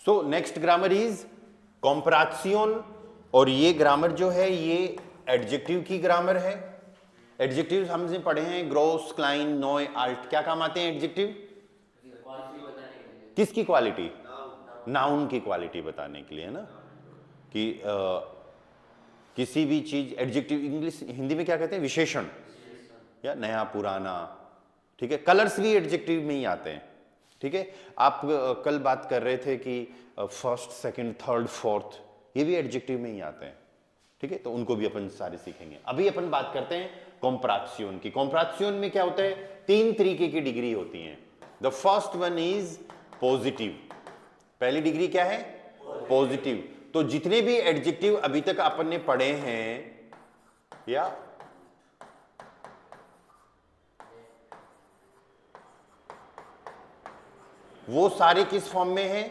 So next grammar is कॉम्परासियोन, और ये grammar जो है ये एडजेक्टिव की ग्रामर है। एडजेक्टिव हमने पढ़े हैं ग्रोस, क्लाइन, नॉय, आल्ट। क्या काम आते हैं एडजेक्टिव? किसकी क्वालिटी? नाउन की क्वालिटी बताने के लिए, है ना, कि किसी भी चीज। एडजेक्टिव इंग्लिश हिंदी में क्या कहते हैं? विशेषण, या नया पुराना। ठीक है, कलर्स भी एडजेक्टिव में ही आते हैं। ठीक है, आप कल बात कर रहे थे कि फर्स्ट, सेकंड, थर्ड, फोर्थ, ये भी एडजेक्टिव में ही आते हैं। ठीक है, तो उनको भी अपन सारे सीखेंगे। अभी अपन बात करते हैं कॉम्परासियोन की। कॉम्परासियोन में क्या होता है? 3 तरीके की डिग्री होती हैं। The first one is positive. पहली डिग्री क्या है? पॉजिटिव। तो जितने भी एडजेक्टिव अभी तक अपन ने पढ़े हैं, या वो सारे किस फॉर्म में है?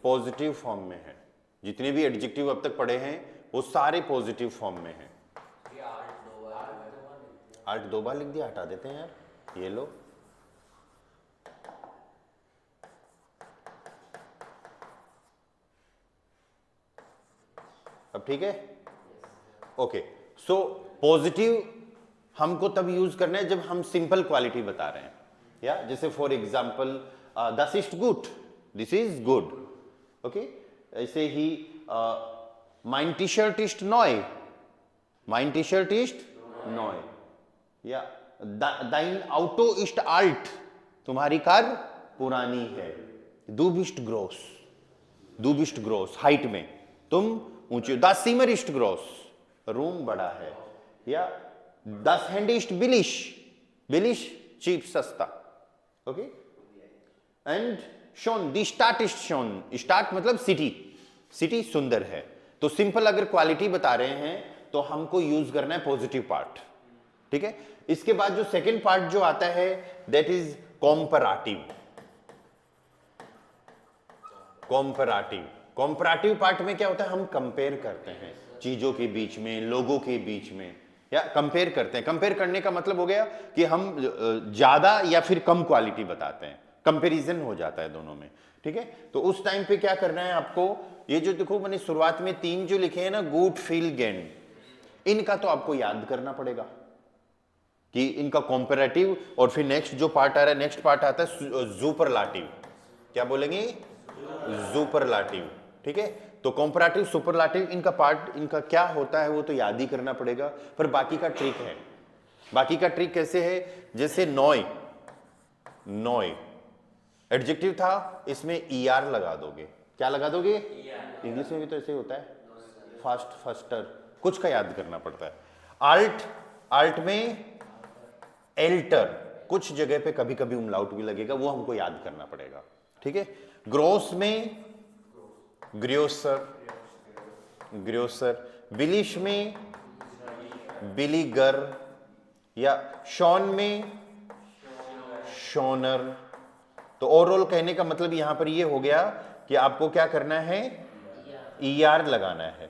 पॉजिटिव फॉर्म में है। जितने भी एडजेक्टिव अब तक पढ़े हैं वो सारे पॉजिटिव फॉर्म में हैं। आल्ट 2 बार लिख दिया, हटा देते हैं यार, ये लो। अब ठीक है, ओके। सो पॉजिटिव हमको तब यूज करना है जब हम सिंपल क्वालिटी बता रहे हैं, या जैसे for example this is good, this is good. Okay, ऐसे ही माइन टी शर्ट इज नॉय, माइन टी शर्ट इज नॉय, या दाइन ऑटो इज आल्ट, तुम्हारी कार पुरानी है। दू बिस्ट ग्रोस, दू बिस्ट ग्रोस, हाइट में तुम ऊंचे। द सीमर इस्ट ग्रोस, रूम बड़ा है। या दस हैंड इस्ट बिलिश, बिलिश चीप, सस्ता। ओके, एंड शोन द स्टार्ट इस्ट शोन, स्टार्ट मतलब सिटी, सिटी सुंदर है। तो सिंपल अगर क्वालिटी बता रहे हैं तो हमको यूज करना है पॉजिटिव पार्ट। ठीक है, इसके बाद जो सेकंड पार्ट जो आता है दैट इज कॉम्पराटिव। कॉम्पराटिव, कॉम्पराटिव पार्ट में क्या होता है? हम कंपेयर करते हैं चीजों के बीच में, लोगों के बीच में, या कंपेयर करते हैं। कंपेयर करने का मतलब हो गया कि हम ज्यादा या फिर कम क्वालिटी बताते हैं, कंपैरिजन हो जाता है दोनों में। ठीक है, तो उस टाइम पे क्या करना है आपको? ये जो देखो मैंने शुरुआत में 3 जो लिखे हैं ना, गुड, फील, गेन, इनका तो आपको याद करना पड़ेगा कि इनका कॉम्पैरेटिव। और फिर नेक्स्ट जो पार्ट आ रहा है, नेक्स्ट पार्ट आता है सुपरलाटिव। क्या बोलेंगे? सुपरलाटिव। ठीक है, तो कॉम्पैरेटिव, सुपरलाटिव, इनका पार्ट, इनका क्या होता है वो तो याद ही करना पड़ेगा। पर बाकी का ट्रिक है। बाकी का ट्रिक कैसे है? जैसे नॉय, नॉय एडजेक्टिव था, इसमें ER लगा दोगे। क्या लगा दोगे? इंग्लिश में भी तो ऐसे होता है, फास्ट, फास्टर, कुछ का याद करना पड़ता है। आल्ट, आल्ट में एल्टर, कुछ जगह पे कभी कभी उमलाउट भी लगेगा, वो हमको याद करना पड़ेगा। ठीक है, ग्रोस में ग्रोसर, ग्रोसर, बिलिश में बिलीगर, या शॉन में शोनर। तो ओवरऑल कहने का मतलब यहां पर ये हो गया कि आपको क्या करना है? ER लगाना है।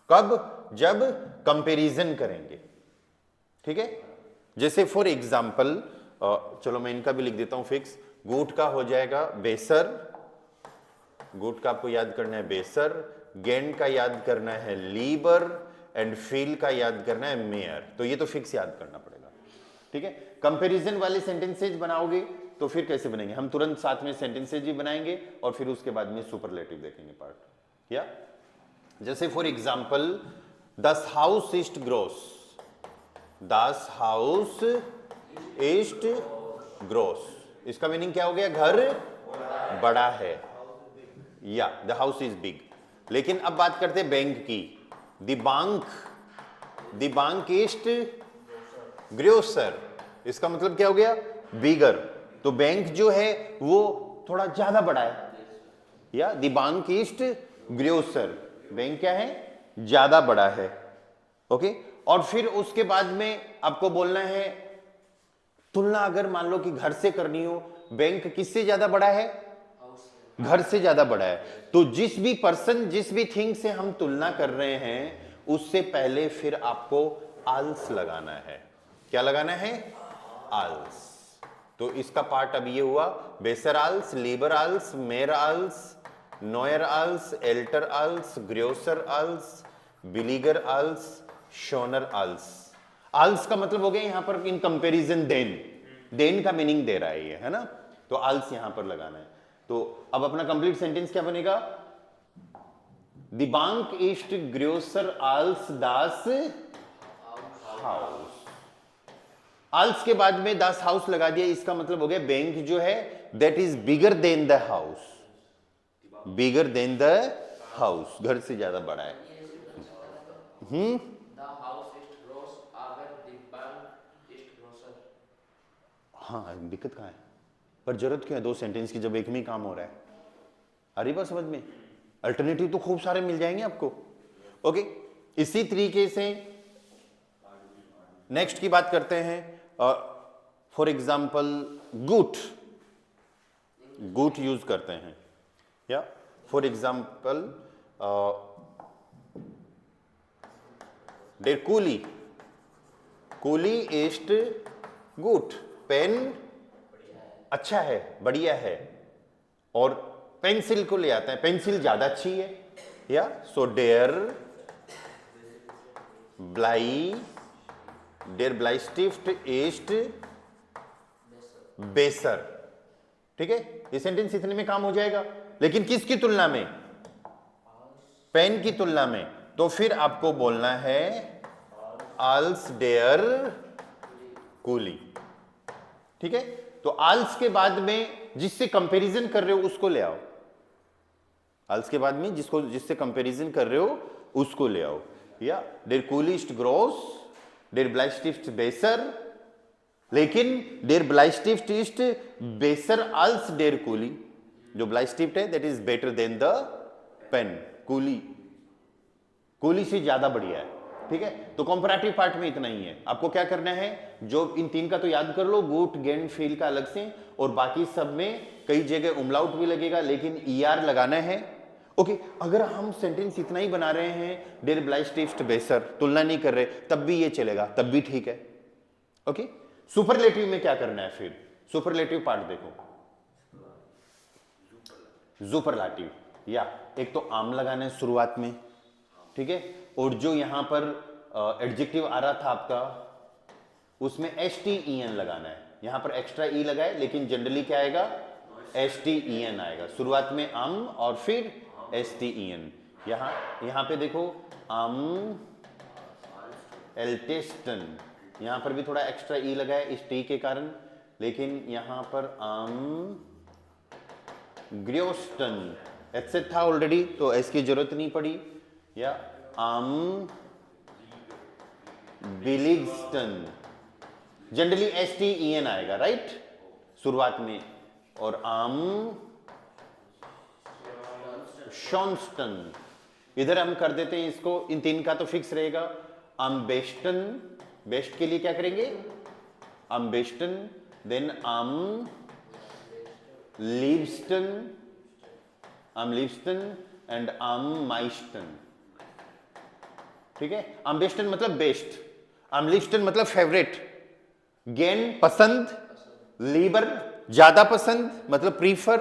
कब? जब कंपैरिजन करेंगे। ठीक है, जैसे फॉर एग्जांपल, चलो मैं इनका भी लिख देता हूं फिक्स। गुड का हो जाएगा बेसर, गुड का आपको याद करना है बेसर, गेन का याद करना है लीबर, एंड फील का याद करना है मेयर। तो ये तो फिक्स याद करना पड़ेगा। ठीक है, कंपैरिजन वाले सेंटेंसेज बनाओगे तो फिर कैसे बनेंगे? हम तुरंत साथ में सेंटेंसेज भी बनाएंगे और फिर उसके बाद में सुपरलेटिव देखेंगे पार्ट। या जैसे फॉर एग्जांपल, दस हाउस ईस्ट ग्रोस, दस हाउस ईस्ट ग्रोस, इसका मीनिंग क्या हो गया? घर बड़ा है, या द हाउस इज बिग। लेकिन अब बात करते हैं बैंक की। द बैंक ईस्ट ग्रोसर, इसका मतलब क्या हो गया? बिगर। तो बैंक जो है वो थोड़ा ज्यादा बड़ा है, या द बैंक ईस्ट ग्रोसर, बैंक क्या है? ज्यादा बड़ा है। ओके, और फिर उसके बाद में आपको बोलना है तुलना। अगर मान लो कि घर से करनी हो, बैंक किससे ज्यादा बड़ा है? घर से ज्यादा बड़ा है। तो जिस भी पर्सन, जिस भी थिंग से हम तुलना कर रहे हैं, उससे पहले फिर आपको आल्स लगाना है। क्या लगाना है? आल्स। तो इसका पार्ट अब ये हुआ, बेसराल्स, लिबराल्स, मेराल्स, नोयराल्स, एल्टराल्स, ग्रोसराल्स, बिलीगराल्स, शोनराल्स। आल्स का मतलब हो गया यहां पर इन कंपैरिजन देन, देन का मीनिंग दे रहा है ये, है ना। तो आल्स यहां पर लगाना है। तो अब अपना कंप्लीट सेंटेंस क्या बनेगा, द बैंक ईस्ट ग्रोसर आल्स दास हाउस। आल्स के बाद में दास हाउस लगा दिया, इसका मतलब हो गया बैंक जो है that is bigger than the house, bigger than the house, घर से ज्यादा बड़ा है। हाँ दिक्कत कहाँ है, पर जरूरत क्यों है दो सेंटेंस की जब एक में ही काम हो रहा है। आ रही बात समझ में, अल्टरनेटिव तो खूब सारे मिल जाएंगे आपको। ओके, इसी तरीके से नेक्स्ट की बात करते हैं। फॉर एग्जाम्पल गुट, गुट यूज करते हैं, या for example der coolie, coolie east गुट, पेन अच्छा है, बढ़िया है, और पेंसिल को ले आता है, पेंसिल ज्यादा अच्छी है, या सो डेयर ब्लाई, डेयर ब्लाइस्टिफ्ट ईस्ट बेसर। ठीक है, ये सेंटेंस इतने में काम हो जाएगा, लेकिन किसकी तुलना में, पेन की तुलना में। तो फिर आपको बोलना है आल्स डेयर कूली। ठीक है, तो आल्स के बाद में जिससे कंपैरिजन कर रहे हो उसको ले आओ, आल्स के बाद में जिससे कंपैरिजन कर रहे हो उसको ले आओ, या डेर कूलिस्ट ग्रोस, डेर ब्लाइस्टिफ्ट बेसर, लेकिन डेर ब्लाइस्टिफ्ट इस्ट बेसर आल्स डेर कूली, जो ब्लाइस्टिफ्ट है that is better than the pen, कूली, कूली से ज्यादा बढ़िया है। ठीक है, तो कंपैरेटिव पार्ट में इतना ही है। आपको क्या करना है, जो इन तीन का तो याद कर लो, गुट, गेंड, फील का अलग से, और बाकी सब में कई जगह उमलाउट भी लगेगा, लेकिन ईआर लगाना है। ओके, अगर हम सेंटेंस इतना ही बना रहे हैं, डेर ब्लाइस्टिफ्ट बेसर, तुलना नहीं कर रहे, तब भी ये चलेगा, तब भी ठीक है। ओके, सुपरलेटिव में क्या करना है फिर, सुपरलेटिव पार्ट देखो, सुपरलाटिव, या एक तो आम लगाना है शुरुआत में, ठीक है, और जो यहां पर एडजेक्टिव आ रहा था आपका, उसमें STEN लगाना है। यहां पर एक्स्ट्रा ई लगाए, लेकिन जनरली क्या आएगा, STEN आएगा शुरुआत में, आम, और फिर STEN। यहां पे देखो आम एल्टेस्टन, यहां पर भी थोड़ा एक्स्ट्रा ई लगाया इस टी के कारण, लेकिन यहां पर आम ग्रियोस्टन, एच था ऑलरेडी, तो एस की जरूरत नहीं पड़ी, या आम बिलिग्स्टन, जनरली STEN आएगा, राइट, शुरुआत में, और आम शॉन्स्टन, इधर हम कर देते हैं इसको, इन तीन का तो फिक्स रहेगा। आम बेस्टन, बेस्ट के लिए क्या करेंगे, आम बेस्टन, देन आम लीवस्टन, आम लीवस्टन, एंड आम माइस्टन। ठीक है, आम्बेस्टन मतलब बेस्ट, आमलिस्टन मतलब फेवरेट, गेन पसंद, लीबर ज्यादा पसंद मतलब प्रीफर,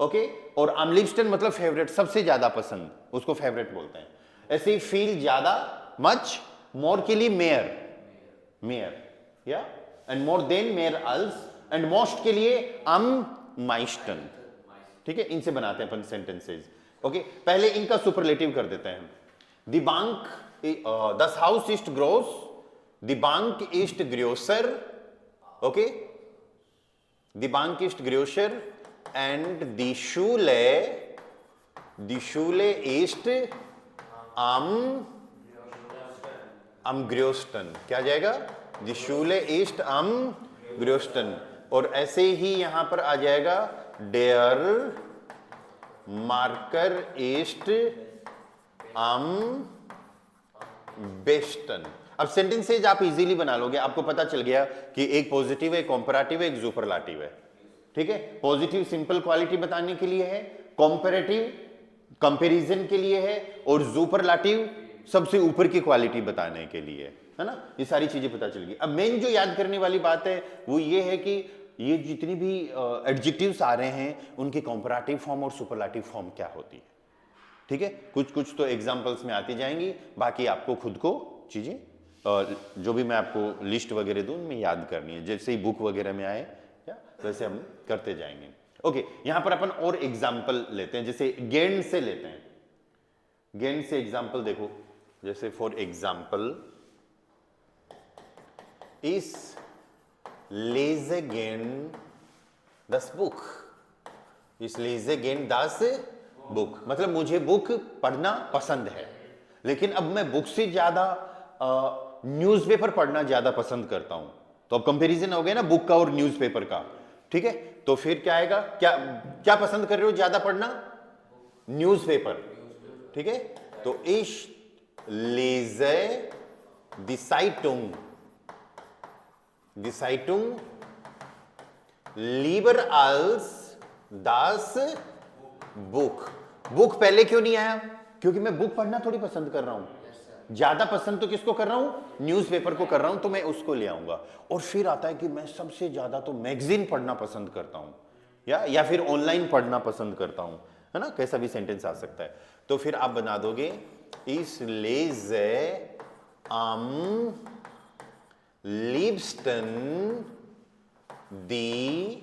ओके, और आमलिस्टन मतलब फेवरेट, सबसे ज्यादा पसंद, उसको फेवरेट बोलते हैं। ऐसे ही फील ज्यादा, मच, मोर के लिए मेयर, मेयर, या एंड मोर देन मेयर अल्स, एंड मोस्ट के लिए आम माइस्टन। ठीक है, इनसे बनाते हैं अपन सेंटेंसेस। ओके, पहले इनका सुपरलेटिव कर देते हैं। The bank, this house is gross, the bank is grosser, okay, the bank is grosser, and the shule is ग्रोस्टन। क्या जाएगा, the shule is ग्रोस्टन, और ऐसे ही यहां पर आ जाएगा डेयर मार्कर ईस्ट बेस्टन। अब सेंटेंसेज आप इजीली बना लोगे, आपको पता चल गया कि एक पॉजिटिव है, कंपैरेटिव है, एक सुपरलाटिव है। ठीक है, पॉजिटिव सिंपल क्वालिटी बताने के लिए है, कंपैरेटिव कंपैरिजन के लिए है, और सुपरलाटिव सबसे ऊपर की क्वालिटी बताने के लिए है ना। ये सारी चीजें पता चल गई। अब मेन जो याद करने वाली बात है वो ये है कि ये जितनी भी एडजेक्टिव्स आ रहे हैं उनकी कंपैरेटिव फॉर्म और सुपरलेटिव फॉर्म क्या होती है, ठीक है। कुछ कुछ तो एग्जांपल्स में आती जाएंगी, बाकी आपको खुद को चीजें जो भी मैं आपको लिस्ट वगैरह दूं उनमें याद करनी है, जैसे ही बुक वगैरह में आए या वैसे हम करते जाएंगे। ओके, यहां पर अपन और एग्जाम्पल लेते हैं, जैसे गेंद से लेते हैं। गेंद से एग्जाम्पल देखो, जैसे फॉर एग्जाम्पल इस लेजे गेंद दस बुक, इस लेजे गेंद दस बुक, मतलब मुझे बुक पढ़ना पसंद है, लेकिन अब मैं बुक से ज्यादा न्यूज़पेपर पढ़ना ज्यादा पसंद करता हूं। तो अब कंपैरिजन हो गया ना बुक का और न्यूज़पेपर का, ठीक है। तो फिर क्या आएगा, क्या क्या पसंद कर रहे हो ज्यादा पढ़ना? न्यूज़पेपर, ठीक है। तो इश लेजे दी साइटुंग, दी साइटुंग lieber als das book. Book पहले क्यों नहीं आया? क्योंकि मैं बुक पढ़ना थोड़ी पसंद कर रहा हूं, ज्यादा पसंद तो किसको कर रहा हूं? न्यूज़पेपर को कर रहा हूं, तो मैं उसको ले आऊंगा। और फिर आता है कि मैं सबसे ज्यादा तो मैगजीन पढ़ना पसंद करता हूं, या फिर ऑनलाइन पढ़ना पसंद करता हूं, है ना, कैसा भी सेंटेंस आ सकता है। तो फिर आप बना दोगे इस लेजे am liebsten die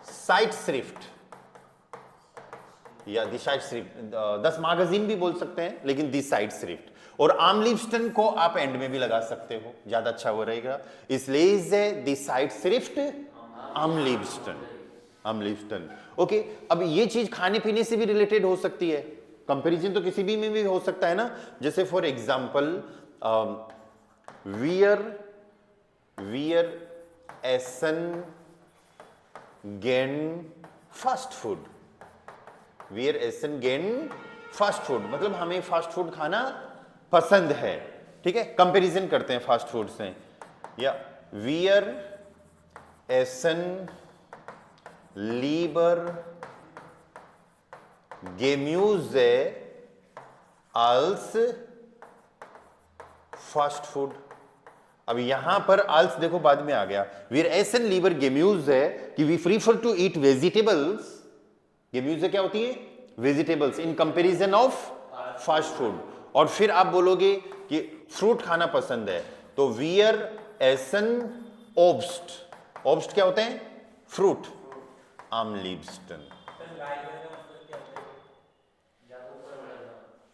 Zeitschrift या दी Zeitschrift, 10 मैगजीन भी बोल सकते हैं, लेकिन दी Zeitschrift। और am liebsten को आप एंड में भी लगा सकते हो, ज्यादा अच्छा हो रहेगा। इसलिए दी Zeitschrift am liebsten, am liebsten। Okay, अब ये चीज खाने पीने से भी रिलेटेड हो सकती है, कंपैरिजन तो किसी भी में भी हो सकता है ना। जैसे for example wir essen gern fast food, wir essen gern fast food, मतलब हमें फास्ट फूड खाना पसंद है, ठीक है। कंपैरिजन करते हैं फास्ट फूड से, या wir essen lieber Gemüse als fast food. अब यहां पर als देखो बाद में आ गया, wir essen lieber Gemüse कि we prefer to eat vegetables। Gemüse क्या होती है? Vegetables, in comparison of fast food. और फिर आप बोलोगे कि फ्रूट खाना पसंद है, तो wir essen Obst। Obst क्या होते हैं? फ्रूट। am liebsten,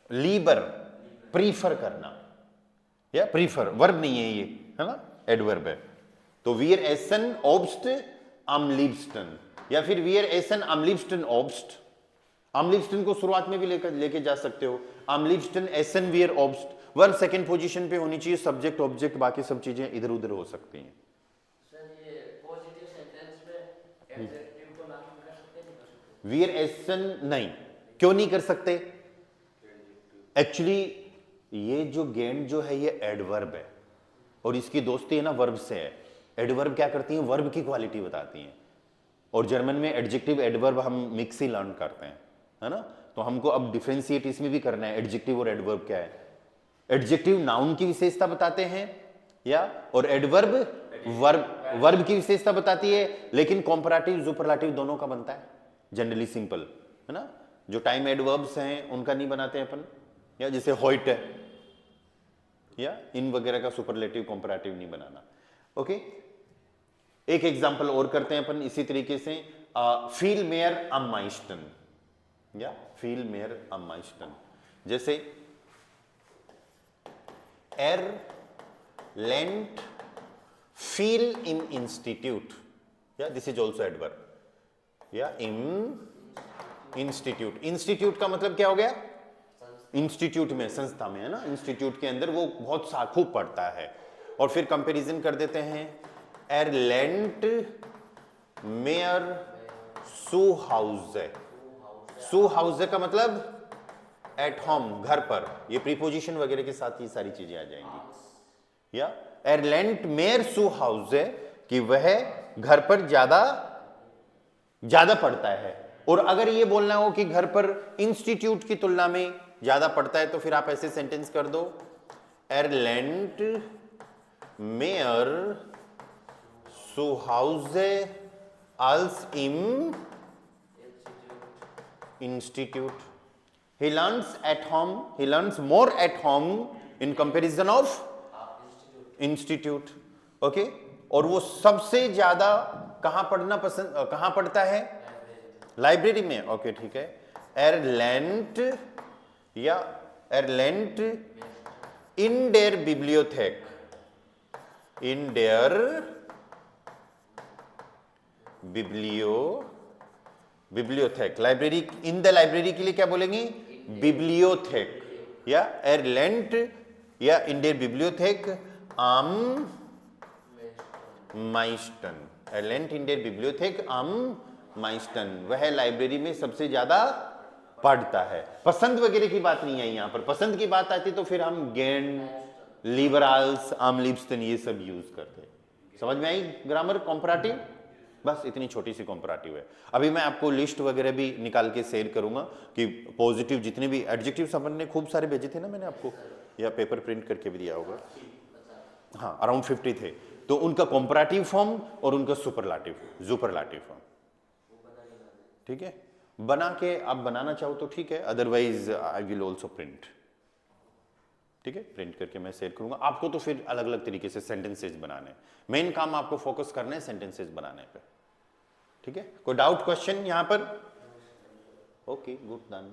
लीबर प्रीफर करना, या प्रीफर वर्ब नहीं है ये, है ना, एडवर्ब है। तो wir essen Obst am liebsten, या फिर wir essen am liebsten Obst। am liebsten को शुरुआत में भी लेके जा सकते हो, am liebsten essen wir Obst। Verb second position पे होनी चाहिए, सब्जेक्ट ऑब्जेक्ट बाकी सब चीजें इधर उधर हो सकती हैं। सर ये पॉजिटिव सेंटेंस में एडजेक्टिव को लागू कर सकते हैं, नहीं कर सकते? wir essen नहीं, क्यों नहीं कर सकते? एक्चुअली ये जो गेंद जो है ये एडवर्ब है, और इसकी दोस्ती है ना वर्ब से है। एडवर्ब क्या करती हैं? वर्ब की क्वालिटी बताती हैं, और जर्मन में एडजेक्टिव एडवर्ब हम मिक्स ही लर्न करते हैं, है ना। तो हमको अब डिफरेंशिएट इसमें भी करना है, एडजेक्टिव और एडवर्ब क्या है। एडजेक्टिव नाउन की विशेषता बताते हैं, या और एडवर्ब वर्ब की विशेषता बताती है, लेकिन कंपैरेटिव सुपरलेटिव दोनों का बनता है, जनरली सिंपल, है ना। जो टाइम एडवर्ब्स हैं उनका नहीं बनाते हैं अपन, या जैसे होइट है या इन वगैरह का सुपरलेटिव कंपैरेटिव नहीं बनाना। ओके, एक एग्जांपल और करते हैं अपन इसी तरीके से, फील मेयर am meisten, या फील मेयर am meisten। जैसे lernt viel im Institut, या दिस इज ऑल्सो एडवर्ब, या im Institute। इंस्टीट्यूट का मतलब क्या हो गया? इंस्टीट्यूट में, संस्था में, है ना, इंस्टीट्यूट के अंदर वो बहुत खूब पढ़ता है। और फिर कंपैरिजन कर देते हैं, lernt mehr zu Hause। zu Hause का मतलब एट होम, घर पर, ये प्रीपोजिशन वगैरह के साथ ये सारी चीजें आ जाएंगी। या lernt mehr zu Hause कि वह घर पर ज्यादा पढ़ता है। और अगर ये बोलना हो कि घर पर इंस्टीट्यूट की तुलना में ज्यादा पढ़ता है, तो फिर आप ऐसे सेंटेंस कर दो, lernt mehr zu Hause als im Institute. He learns at home. He learns more at home in comparison of institute. Okay? और वो सबसे ज्यादा कहाँ पढ़ता है? लाइब्रेरी में. ओके ठीक है. lernt in der Bibliothek. In der Bibliothek. Library, in the library के लिए क्या बोलेंगे? बिब्लियोथेक. या lernt या in der Bibliothek am meisten. lernt in der Bibliothek am meisten. वह लाइब्रेरी में सबसे ज्यादा पढ़ता है. पसंद वगैरह की बात नहीं है यहां पर. पसंद की बात आती तो फिर हम गेन, लिबरल्स, am liebsten ये सब यूज करते. समझ में आई ग्रामर कंपैरेटिव? बस इतनी छोटी सी कंपैरेटिव है. अभी मैं आपको लिस्ट वगैरह भी निकाल के शेयर करूंगा कि पॉजिटिव जितने भी एडजेक्टिव्स अपन ने खूब सारे भेजे थे ना मैंने आपको, या पेपर प्रिंट करके भी दिया होगा. हाँ, अराउंड 50 थे. तो उनका कंपैरेटिव फॉर्म और उनका सुपरलाटिव फॉर्म. ठीक है, बना के आप बनाना चाहो तो ठीक है, otherwise I will also print. ठीक है, प्रिंट करके मैं शेयर करूंगा आपको. तो फिर अलग अलग तरीके से सेंटेंसेस बनाने. मेन काम आपको फोकस करना है सेंटेंसेस बनाने पे. ठीक है, कोई डाउट क्वेश्चन यहां पर? Okay, good done.